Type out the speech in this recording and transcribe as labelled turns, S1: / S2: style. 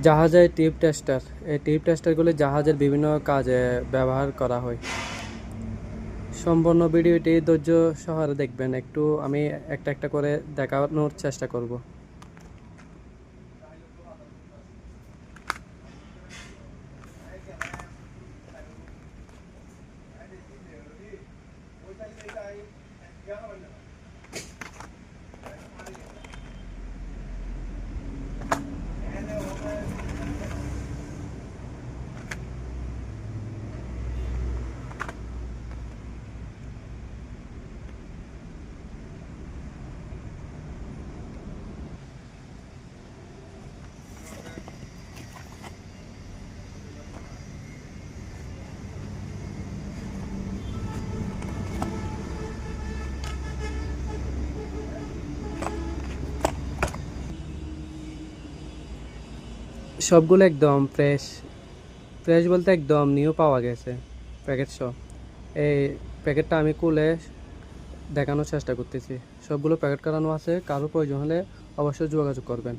S1: জাহাজের tube tester. এই tube টেস্টারগুলি জাহাজের বিভিন্ন কাজে ব্যবহার করা হয়। সম্পূর্ণ ভিডিওটি ধৈর্য সহকারে দেখবেন। একটু আমি একটা একটা করে দেখানোর চেষ্টা করব। সবগুলো একদম ফ্রেশ। ফ্রেশ বলতে একদম নিউ পাওয়া গেছে, প্যাকেট সহ। এই প্যাকেটটা আমি খুলে দেখানোর চেষ্টা করতেছি। সবগুলো প্যাকেট করানো আছে। কারো প্রয়োজন হলে অবশ্যই যোগাযোগ করবেন।